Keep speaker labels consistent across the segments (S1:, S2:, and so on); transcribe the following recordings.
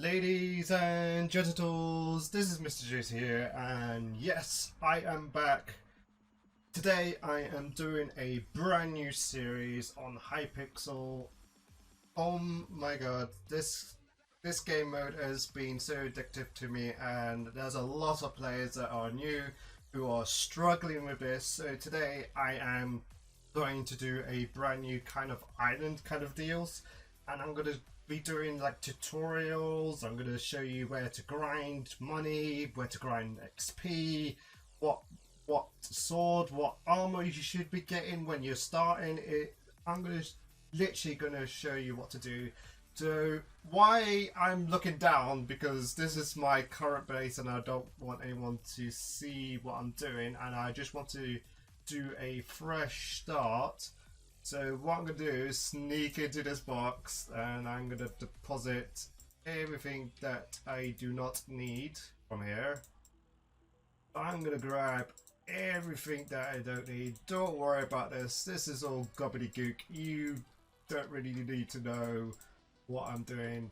S1: Ladies and genitals, this is Mr. JACY here, and yes, I am back. Today I am doing a brand new series on Hypixel. Oh my god, this game mode has been so addictive to me, and there's a lot of players that are new who are struggling with this. So today I am going to do a brand new kind of island kind of deals, and I'm going to be doing like tutorials. I'm going to show you where to grind money, where to grind XP, what sword, what armor you should be getting when you're starting it. I'm literally going to show you what to do. So why I'm looking down, because this is my current base and I don't want anyone to see what I'm doing, and I just want to do a fresh start. So what I'm going to do is sneak into this box, and I'm going to deposit everything that I do not need from here. I'm going to grab everything that I don't need. Don't worry about this. This is all gobbledygook. You don't really need to know what I'm doing.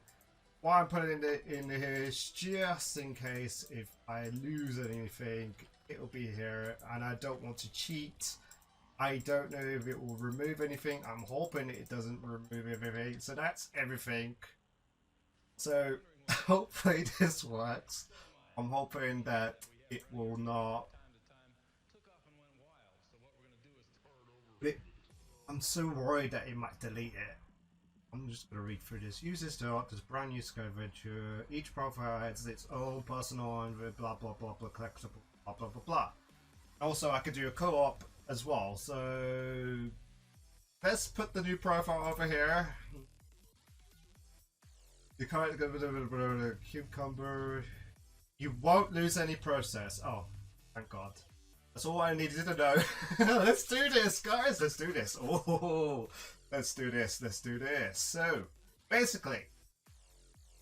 S1: Why I'm putting it in here is just in case if I lose anything, it'll be here, and I don't want to cheat. I don't know if it will remove anything. I'm hoping it doesn't remove everything. So that's everything. So hopefully this works. I'm hoping that it will not. I'm so worried that it might delete it. I'm just going to read through this. Use this to unlock this brand new Sky Venture. Each profile has its own personal and blah blah blah blah collectible blah blah blah blah. Also, I could do a co-op as well. So let's put the new profile over here. The current cucumber. You won't lose any process. Oh, thank God. That's all I needed to know. Let's do this, guys. Let's do this. Oh, let's do this. Let's do this. So basically,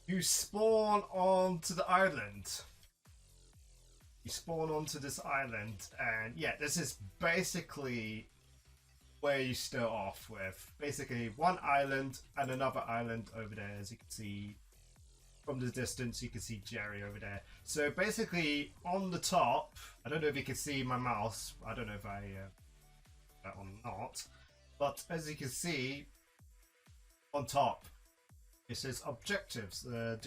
S1: you spawn onto the island. You spawn onto this island, and yeah, this is basically where you start off with. Basically, one island and another island over there. As you can see from the distance, you can see Jerry over there. So basically, on the top, I don't know if you can see my mouse. I don't know if I or not, but as you can see on top, it says objectives.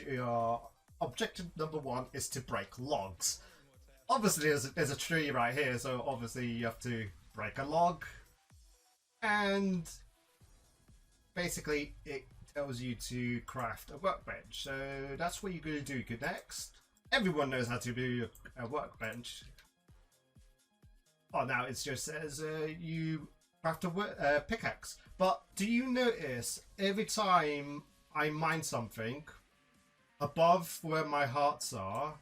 S1: Your objective number 1 is to break logs. Obviously, there's a tree right here, so obviously you have to break a log, and basically it tells you to craft a workbench. So that's what you're going to do next. Everyone knows how to do a workbench. Oh, now it just says you craft a pickaxe. But do you notice every time I mine something, above where my hearts are,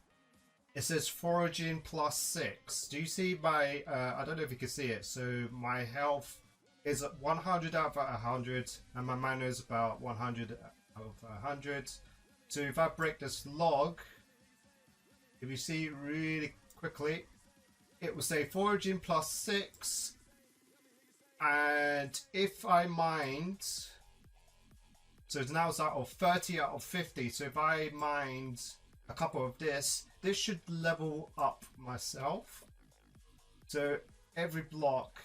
S1: it says foraging +6. Do you see my, I don't know if you can see it, so my health is at 100 out of 100, and my mana is about 100 out of 100. So if I break this log, if you see it really quickly, it will say foraging +6, and if I mined, so now it's out of 30 out of 50, so if I mined a couple of this should level up myself. So every block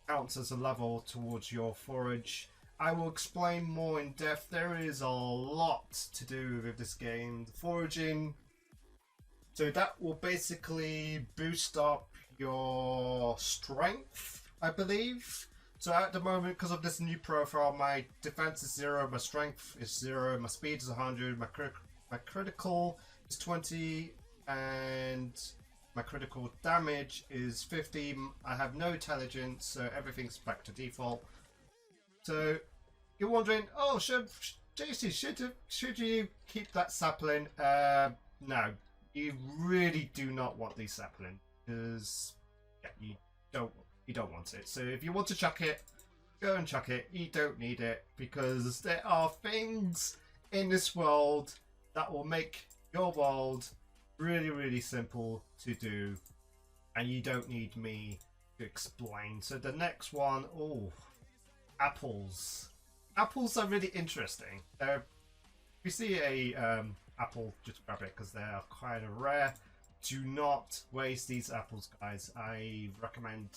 S1: counts as a level towards your forage. I will explain more in depth. There is a lot to do with this game. The foraging, so that will basically boost up your strength, I believe. So at the moment, because of this new profile, my defense is 0, my strength is 0, my speed is 100, my critical is 20, and my critical damage is 50. I have no intelligence, so everything's back to default. So you're wondering, oh, JC, should you keep that sapling? No, you really do not want these sapling, because yeah, you don't want it. So if you want to chuck it, go and chuck it. You don't need it, because there are things in this world that will make your world really simple to do, and you don't need me to explain. So the next one, oh, apples. Apples are really interesting. We see a apple, just grab it because they are kind of rare. Do not waste these apples, guys. I recommend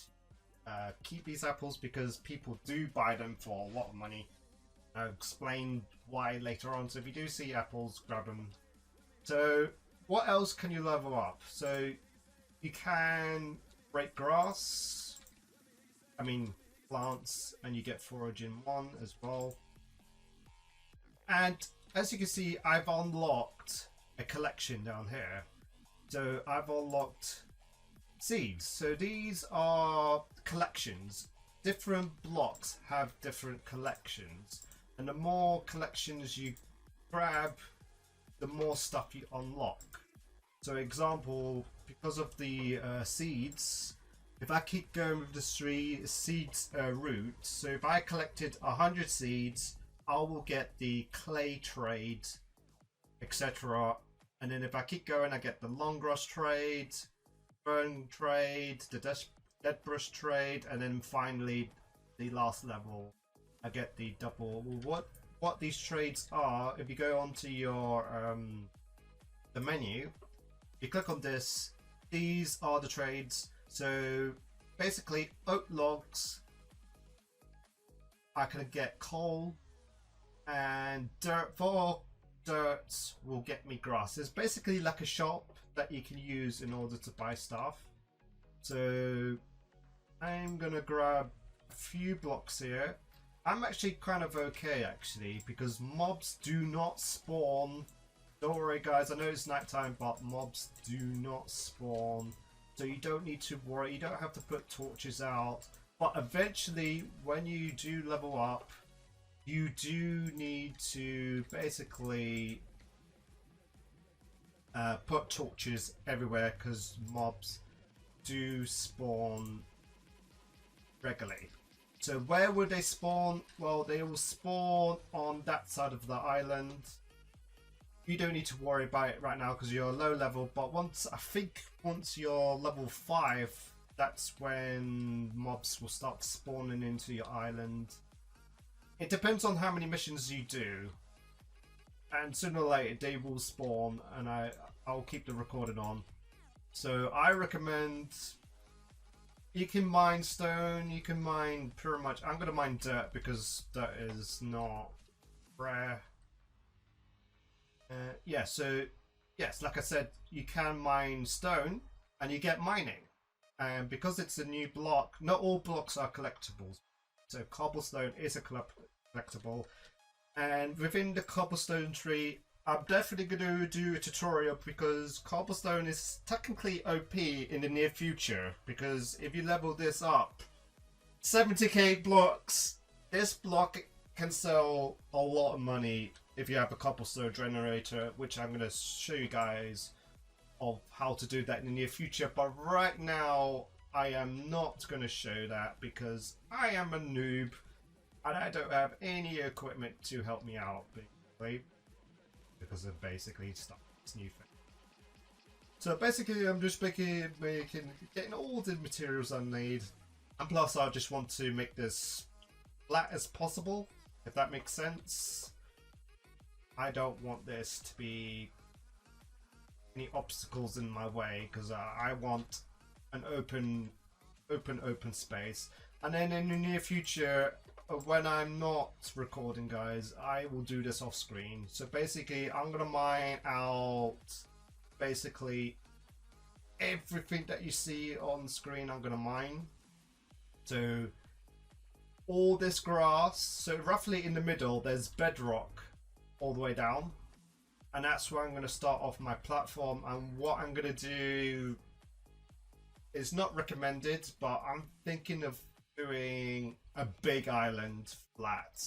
S1: keep these apples because people do buy them for a lot of money. I'll explain why later on. So if you do see apples, grab them. So what else can you level up? So you can break grass, plants, and you get forage in 1 as well. And as you can see, I've unlocked a collection down here. So I've unlocked seeds. So these are collections. Different blocks have different collections, and the more collections you grab, the more stuff you unlock. So example, because of the seeds, if I keep going with the 3 seeds route, so if I collected 100 seeds, I will get the clay trade, etc. And then if I keep going, I get the long grass trade, burn trade, the dead brush trade, and then finally the last level, I get the double. What these trades are, if you go onto your the menu, you click on this, these are the trades. So basically oak logs, I can get coal, and dirt. For dirt will get me grass. It's basically like a shop that you can use in order to buy stuff. So I'm gonna grab a few blocks here. I'm actually kind of okay actually, because mobs do not spawn. Don't worry guys, I know it's nighttime, but mobs do not spawn, so you don't need to worry. You don't have to put torches out, but eventually when you do level up, you do need to basically put torches everywhere, because mobs do spawn regularly. So where would they spawn? Well, they will spawn on that side of the island. You don't need to worry about it right now because you're low level, but once you're level 5, that's when mobs will start spawning into your island. It depends on how many missions you do, and sooner or later they will spawn, and I'll keep the recording on. So I recommend, you can mine stone, you can mine pretty much. I'm gonna mine dirt because dirt is not rare. Yeah, so yes, like I said, you can mine stone and you get mining, and because it's a new block, not all blocks are collectibles. So cobblestone is a collectible, and within the cobblestone tree, I'm definitely going to do a tutorial because cobblestone is technically OP in the near future, because if you level this up 70k blocks, this block can sell a lot of money if you have a cobblestone generator, which I'm going to show you guys of how to do that in the near future. But right now I am not going to show that because I am a noob and I don't have any equipment to help me out, basically, because of basically stuff this new thing. So basically I'm just getting all the materials I need, and plus I just want to make this flat as possible, if that makes sense. I don't want this to be any obstacles in my way, because I want an open space. And then in the near future, when I'm not recording, guys, I will do this off screen. So basically I'm gonna mine out basically everything that you see on screen. I'm gonna mine. So all this grass, so roughly in the middle there's bedrock all the way down, and that's where I'm going to start off my platform. And what I'm going to do is not recommended, but I'm thinking of doing a big island flat,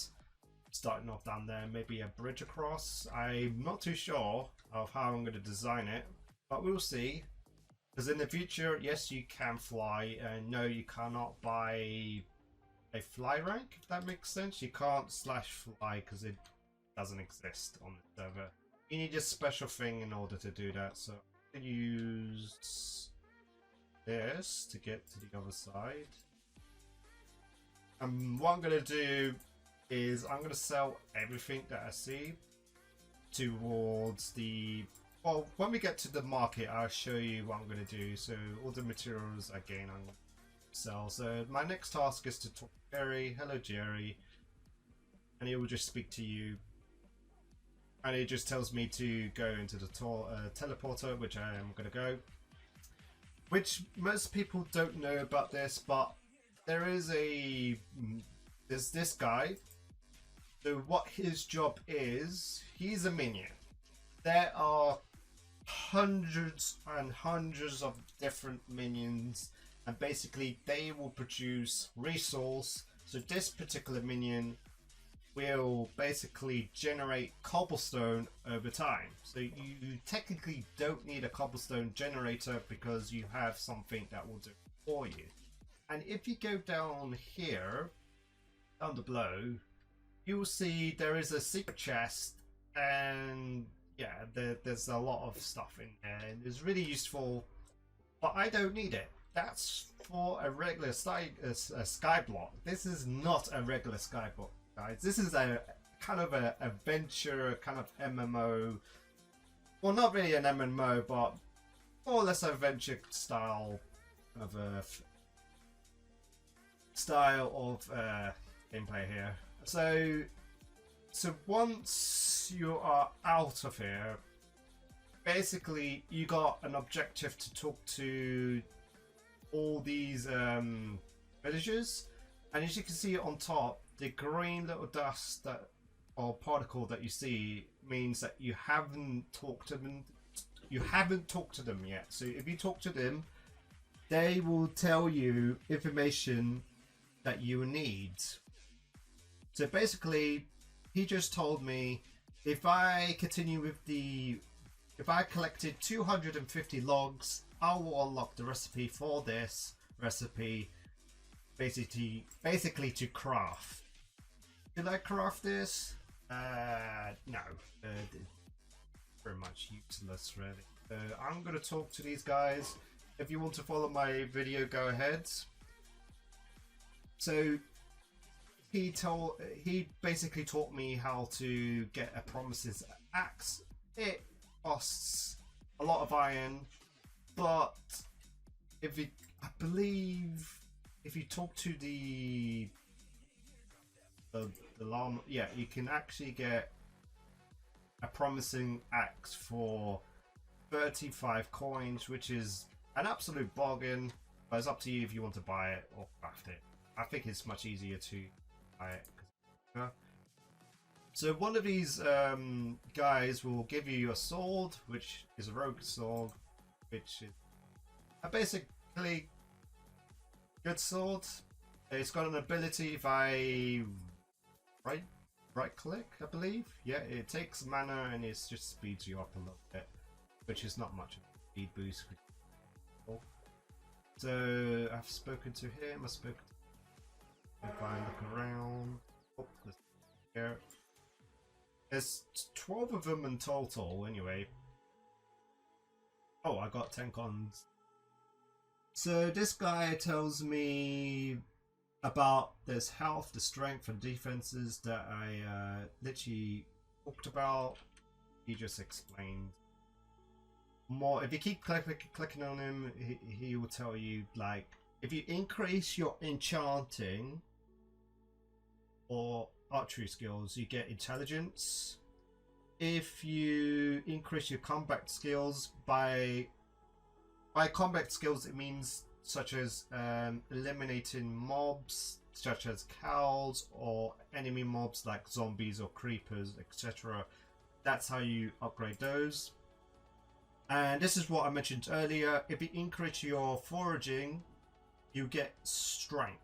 S1: starting off down there, maybe a bridge across. I'm not too sure of how I'm going to design it, but we'll see. Because in the future, yes, you can fly, and no, you cannot buy a fly rank, if that makes sense. You can't /fly because it doesn't exist on the server. You need a special thing in order to do that. So I'm gonna use this to get to the other side. And what I'm gonna do is I'm gonna sell everything that I see. towards the... Well, when we get to the market, I'll show you what I'm going to do. So all the materials I gain, I'm going to sell. So my next task is to talk to Jerry. Hello, Jerry. And he will just speak to you. And it just tells me to go into the teleporter, which I am going to go. Which most people don't know about this, but there's this guy. So what his job is, he's a minion. There are hundreds and hundreds of different minions, and basically they will produce resource. So this particular minion will basically generate cobblestone over time. So you technically don't need a cobblestone generator because you have something that will do it for you. And if you go down here, down below, you will see there is a secret chest, and yeah, there's a lot of stuff in there, and it's really useful, but I don't need it. That's for a regular skyblock. This is not a regular skyblock, guys. This is a kind of a adventure, kind of MMO. Well, not really an MMO, but more or less adventure style of gameplay here. So once you are out of here, basically you got an objective to talk to all these villagers, and as you can see on top, the green little dust that or particle that you see means that you haven't talked to them. You haven't talked to them yet. So if you talk to them, they will tell you information that you need. So basically, he just told me if I continue with if I collected 250 logs, I will unlock the recipe for this recipe, basically to craft. Did I craft this? No. Very much useless, really. I'm gonna talk to these guys. If you want to follow my video, go ahead. So he basically taught me how to get a promises axe. It costs a lot of iron, but I believe if you talk to the llama, yeah, you can actually get a promising axe for 35 coins, which is an absolute bargain. But it's up to you if you want to buy it or craft it. I think it's much easier to buy it. So one of these guys will give you a sword, which is a rogue sword, which is a basically good sword. It's got an ability if I right click, I believe. Yeah, it takes mana and it just speeds you up a little bit, which is not much of a speed boost. So I've spoken to him. I spoke to him. If I look around, here. There's 12 of them in total, anyway. Oh, I got 10 cons. So this guy tells me about this health, the strength, and defenses that I literally talked about. He just explained more. If you keep clicking on him, he will tell you, like, if you increase your enchanting or archery skills, you get intelligence. If you increase your combat skills, by combat skills it means such as eliminating mobs such as cows or enemy mobs like zombies or creepers, etc. That's how you upgrade those. And this is what I mentioned earlier. If you increase your foraging, you get strength.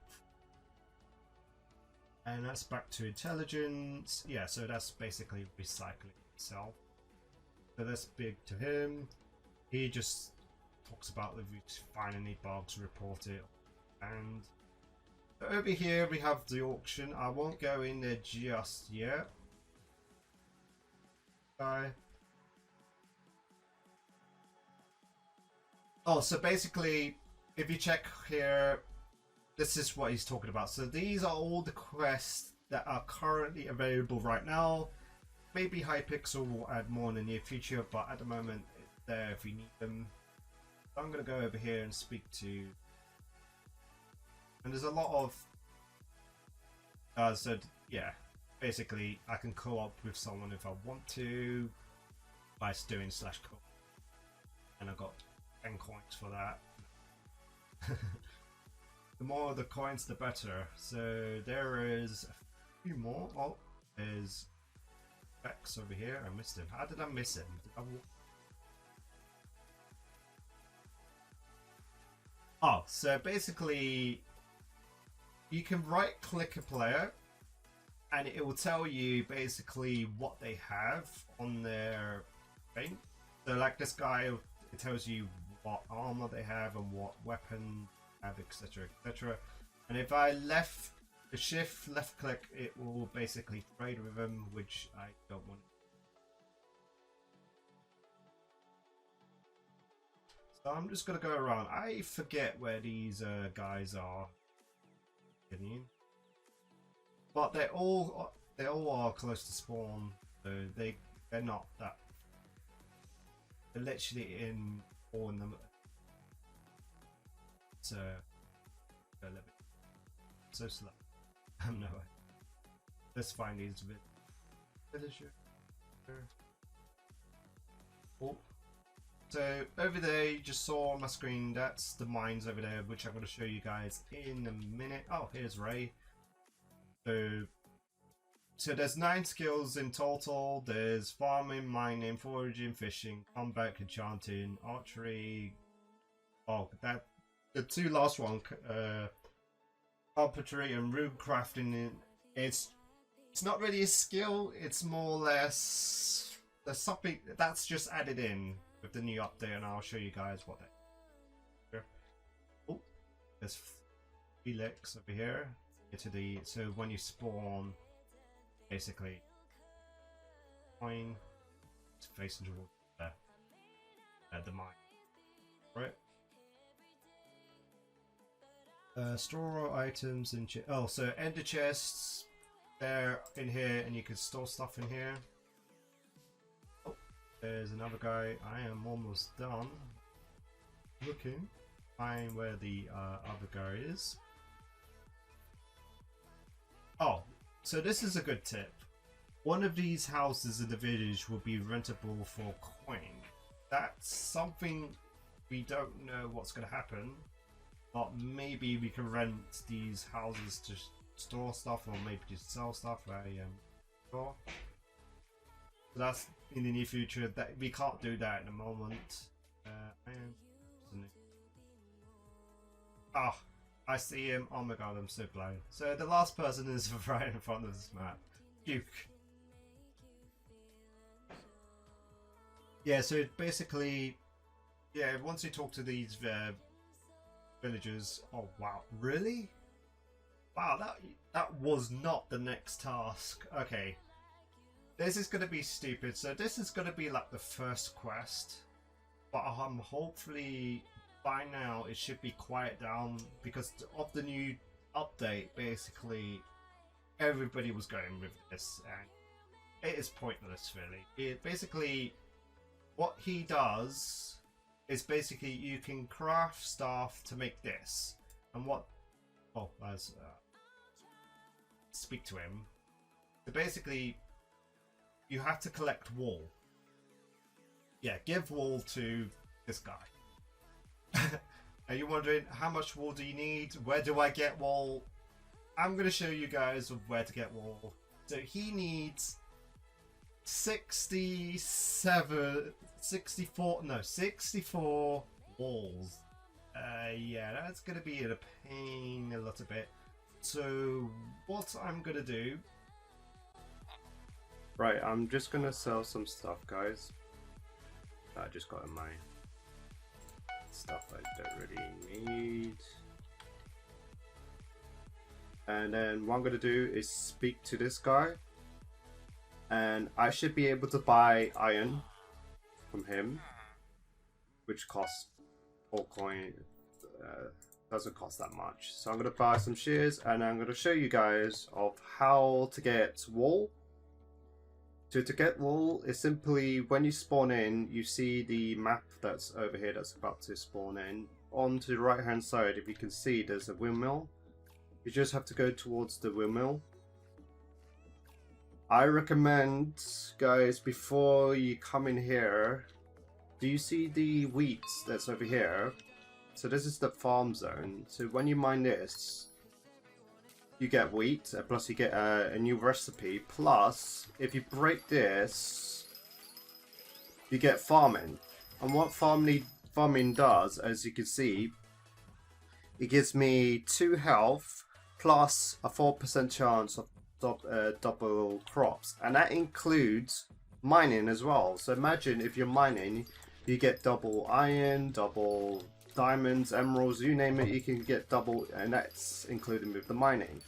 S1: And that's back to intelligence. Yeah, so that's basically recycling itself. So that's big to him. He just talks about if you find any bugs, report it. And over here we have the auction. I won't go in there just yet. Oh, so basically, if you check here, this is what he's talking about. So these are all the quests that are currently available right now. maybe Hypixel will add more in the near future, but at the moment it's there if you need them. So I'm gonna go over here and speak to, and there's a lot of so yeah, basically I can co-op with someone if I want to by doing /co, and I got 10 coins for that. The more the coins the better. So there is a few more. Oh, there's X over here. I missed him. How did I miss him? Oh, so basically you can right click a player and it will tell you basically what they have on their thing. So like this guy, it tells you what armor they have and what weapon have, etc, etc. And if I left click, it will basically trade with them, which I don't want. So I'm just gonna go around. I forget where these guys are, but they all are close to spawn, so they're not that. They're literally in all in them. So a little bit so slow. No way. Let's find these villager. Oh. So over there you just saw on my screen, that's the mines over there, which I'm going to show you guys in a minute. Oh, here's Ray. So there's 9 skills in total. There's farming, mining, foraging, fishing, combat, enchanting, archery. Oh, that the 2 last one, carpentry and rune crafting. It's not really a skill. It's more or less there's something that's just added in with the new update, and I'll show you guys what they. Oh, there's Felix over here. So when you spawn, basically, mine, it's facing towards the mine, right? Store items and so ender chests. They're in here, and you can store stuff in here. Oh, there's another guy. I am almost done looking. Find where the other guy is. Oh, so this is a good tip. One of these houses in the village will be rentable for coin. That's something we don't know what's going to happen, but maybe we can rent these houses to store stuff, or maybe just sell stuff. Sure. So that's in the near future. That we can't do that at the moment. Ah. I see him. Oh my god, I'm so blind. So the last person is right in front of this map. Duke. Yeah, so basically, yeah, once you talk to these villagers. Oh wow, really? Wow, that was not the next task. Okay. This is gonna be stupid. So this is gonna be like the first quest. But hopefully by now it should be quiet down, because of the new update. Basically everybody was going with this, and it is pointless really. It basically, what he does is basically you can craft stuff to make this, and what let's speak to him. So basically you have to collect wool. Yeah, give wool to this guy. Are you wondering how much wool do you need? Where do I get wool? I'm going to show you guys where to get wool. So he needs 64 walls. Yeah, that's going to be a pain a little bit. So what I'm going to do... Right, I'm just going to sell some stuff, guys. I just got in my stuff I don't really need. And then what I'm going to do is speak to this guy, and I should be able to buy iron from him, which costs 4 coin. Doesn't cost that much. So I'm going to buy some shears, and I'm going to show you guys of how to get wool. To get wool is simply when you spawn in, you see the map that's over here that's about to spawn in. On to the right hand side, if you can see, there's a windmill. You just have to go towards the windmill. I recommend, guys, before you come in here, do you see the wheat that's over here? So this is the farm zone. So when you mine this, you get wheat, plus you get a new recipe, plus if you break this, you get farming. And what farming does, as you can see, it gives me 2 health plus a 4% chance of double crops, and that includes mining as well. So imagine if you're mining, you get double iron, double diamonds, emeralds, you name it, you can get double, and that's including with the mining.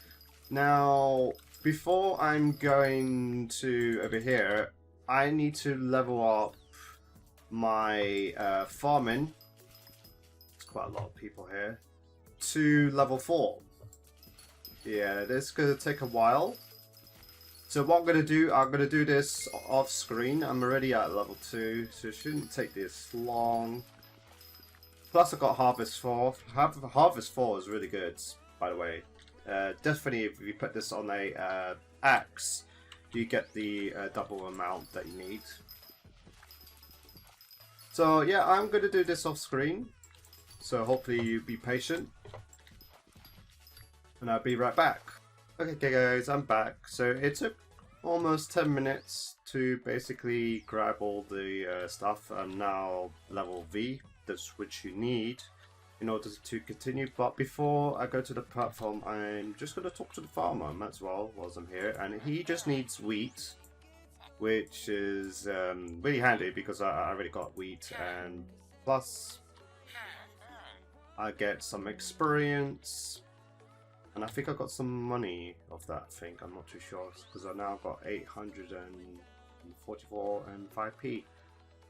S1: Now, before I'm going to over here, I need to level up my farming. There's quite a lot of people here. To level 4. Yeah, this is going to take a while. So what I'm going to do this off screen. I'm already at level 2, so it shouldn't take this long. Plus I got Harvest 4. Harvest 4 is really good, by the way. Definitely if you put this on a axe, you get the double amount that you need. So yeah, I'm going to do this off screen. So hopefully you be patient. And I'll be right back. Okay guys, I'm back. So it took almost 10 minutes to basically grab all the stuff. I'm now level V, that's which you need in order to continue. But before I go to the platform, I'm just going to talk to the farmer as well whilst I'm here. And he just needs wheat, which is really handy because I already got wheat, and plus I get some experience. And I think I got some money of that, I think. I'm not too sure, because I now got 844 and 5p,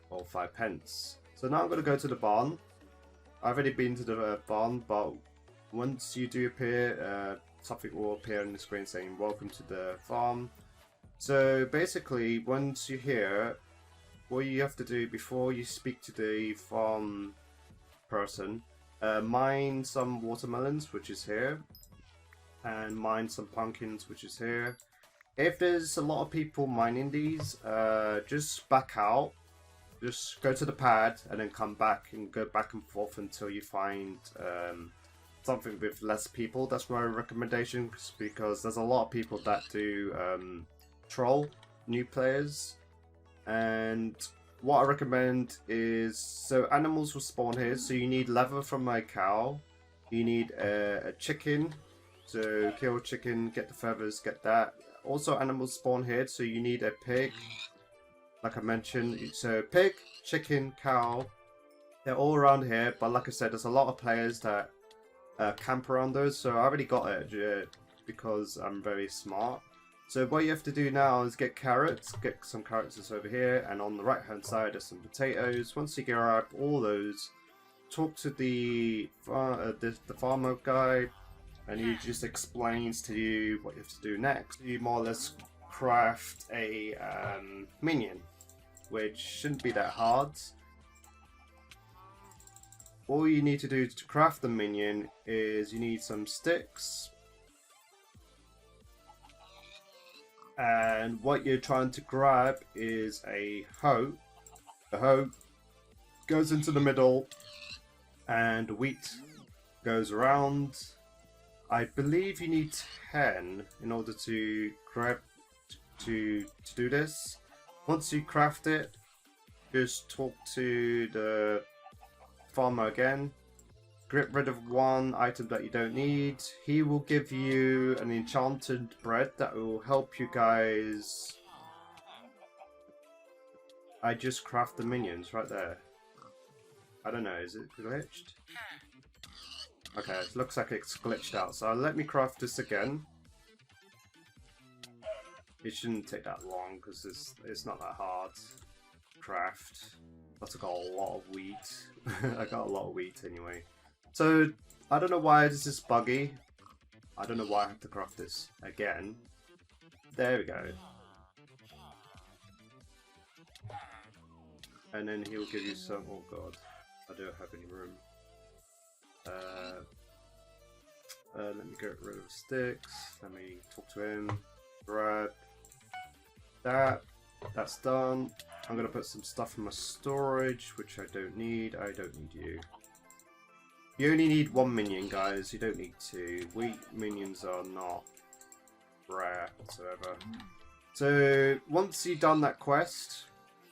S1: or 5 pence. So now I'm going to go to the barn. I've already been to the barn, but once you do appear, something will appear on the screen saying welcome to the farm. So basically, once you're here, what you have to do before you speak to the farm person, mine some watermelons, which is here, and mine some pumpkins, which is here. If there's a lot of people mining these, just back out, just go to the pad and then come back and go back and forth until you find something with less people. That's my recommendation, because there's a lot of people that do troll new players. And what I recommend is, so animals will spawn here, so you need leather from a cow, you need a chicken. So kill chicken, get the feathers, get that. Also animals spawn here, so you need a pig, like I mentioned. So pig, chicken, cow, they're all around here. But like I said, there's a lot of players that camp around those. So I already got it because I'm very smart. So what you have to do now is get carrots, get some carrots that's over here. And on the right hand side there's some potatoes. Once you grab all those, talk to the farmer guy. And he just explains to you what you have to do next. You more or less craft a minion, which shouldn't be that hard. All you need to do to craft the minion is you need some sticks. And what you're trying to grab is a hoe. The hoe goes into the middle and wheat goes around. I believe you need 10 in order to grab to do this. Once you craft it, just talk to the farmer again. Get rid of one item that you don't need. He will give you an enchanted bread that will help you guys. I just craft the minions right there. I don't know, is it glitched? Okay, it looks like it's glitched out, so let me craft this again. It shouldn't take that long, because it's not that hard to craft. Plus I got a lot of wheat. I got a lot of wheat anyway. So, I don't know why this is buggy. I don't know why I have to craft this again. There we go.
S2: and then he'll give you some. Oh god, I don't have any room. Let me get rid of the sticks. Let me talk to him. Grab that. That's done. I'm gonna put some stuff in my storage, which I don't need. I don't need you. You only need one minion, guys. You don't need two. Weak minions are not rare whatsoever. So once you've done that quest,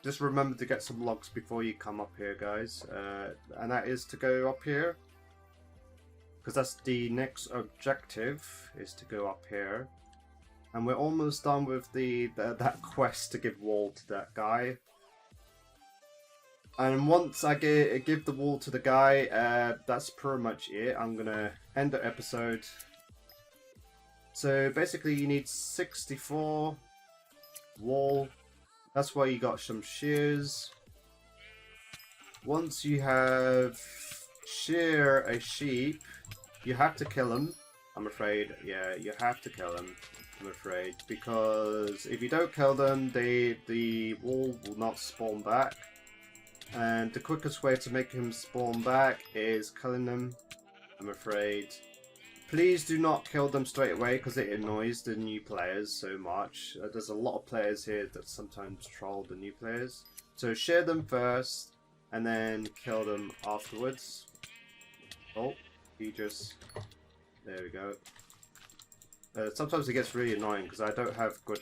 S2: just remember to get some logs before you come up here, guys. And that is to go up here, because that's the next objective, is to go up here. And we're almost done with that quest to give wool to that guy. And once I give the wool to the guy, that's pretty much it. I'm gonna end the episode. So basically you need 64 wool. That's why you got some shears. Once you have shear a sheep, you have to kill him. I'm afraid, yeah, you have to kill him. I'm afraid, because if you don't kill them, the wool will not spawn back, and the quickest way to make him spawn back is killing them. I'm afraid. Please do not kill them straight away, because it annoys the new players so much. There's a lot of players here that sometimes troll the new players. So share them first, and then kill them afterwards. Oh, he just... there we go. Sometimes it gets really annoying because I don't have good...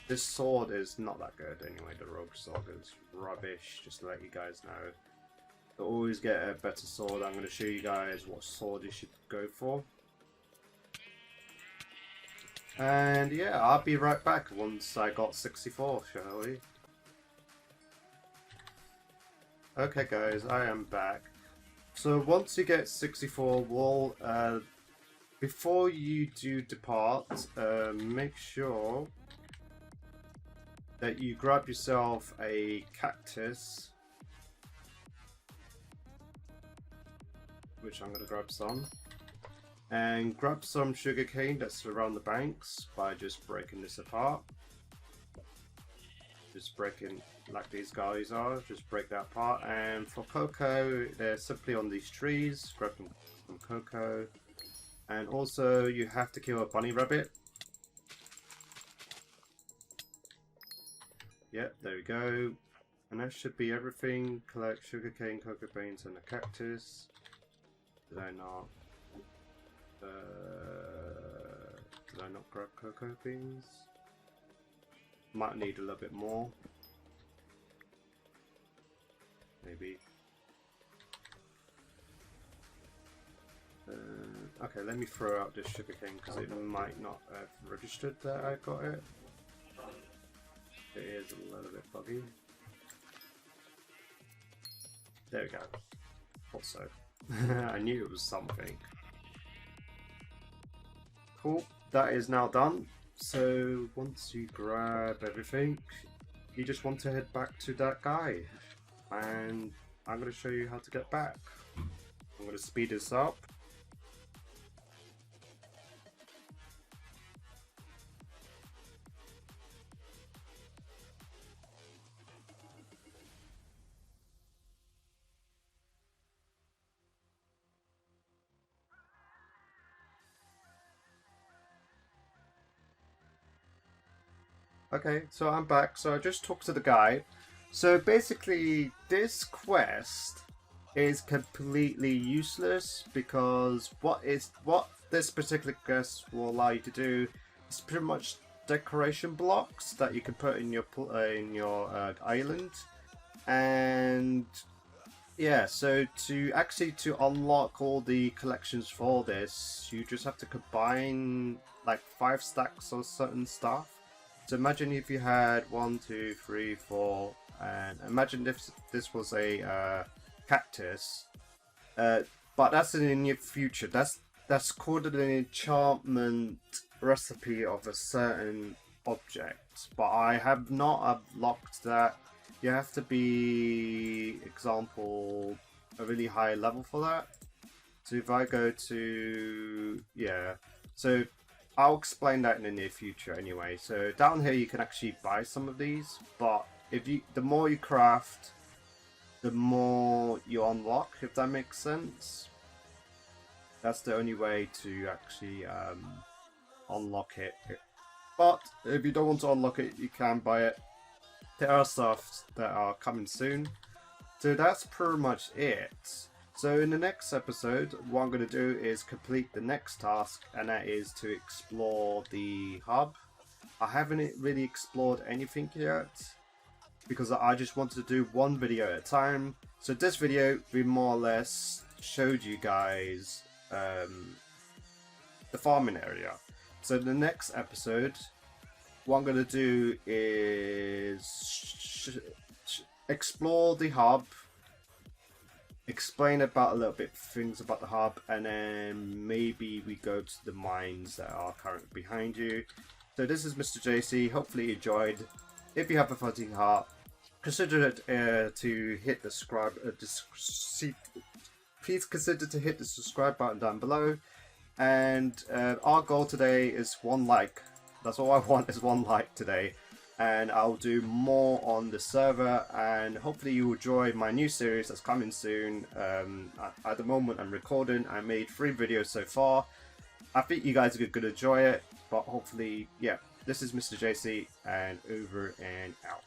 S2: This sword is not that good anyway. The rogue sword is rubbish, just to let you guys know. To always get a better sword, I'm going to show you guys what sword you should go for. And yeah, I'll be right back once I got 64, shall we? Okay guys, I am back. So once you get 64 wool, before you do depart, make sure that you grab yourself a cactus, which I'm going to grab some, and grab some sugarcane that's around the banks by just breaking this apart. Just breaking like these guys are, just break that apart. And for cocoa, they're simply on these trees. Grab some cocoa. And also, you have to kill a bunny rabbit. Yep, there we go. And that should be everything. Collect sugarcane, cocoa beans, and a cactus. Did I not? Did I not grab cocoa beans? Might need a little bit more. Maybe. Okay, let me throw out this sugarcane because it might not have registered that I got it. It is a little bit buggy. There we go. Thought so. I knew it was something. Cool, that is now done. So once you grab everything, you just want to head back to that guy. And I'm going to show you how to get back. I'm going to speed this up. Okay, so I'm back. So I just talked to the guy. So basically, this quest is completely useless because what this particular quest will allow you to do is pretty much decoration blocks that you can put in your island. And yeah, so to unlock all the collections for this, you just have to combine like 5 stacks of certain stuff. So imagine if you had 1, 2, 3, 4, and imagine if this was a cactus, but that's in the near future. That's called an enchantment recipe of a certain object, but I have not unlocked that. You have to be, example, a really high level for that. So if I go to, yeah, so I'll explain that in the near future anyway. So down here you can actually buy some of these, but if you, the more you craft, the more you unlock, if that makes sense. That's the only way to actually unlock it. But if you don't want to unlock it, you can buy it. There are stuff that are coming soon. So that's pretty much it. So in the next episode, what I'm going to do is complete the next task, and that is to explore the hub. I haven't really explored anything yet, because I just wanted to do one video at a time. So this video, we more or less showed you guys the farming area. So the next episode, what I'm going to do is explore the hub, explain about a little bit things about the hub, and then maybe we go to the mines that are currently behind you. So this is MR-JACY. Hopefully you enjoyed. If you have a fighting heart, consider it to hit the please consider to hit the subscribe button down below. And our goal today is 1 like. That's all I want, is 1 like today. And I'll do more on the server, and hopefully you will enjoy my new series that's coming soon. At the moment I'm recording. I made 3 videos so far. I think you guys are going to enjoy it, but hopefully, yeah. This is MR-JACY, and over and out.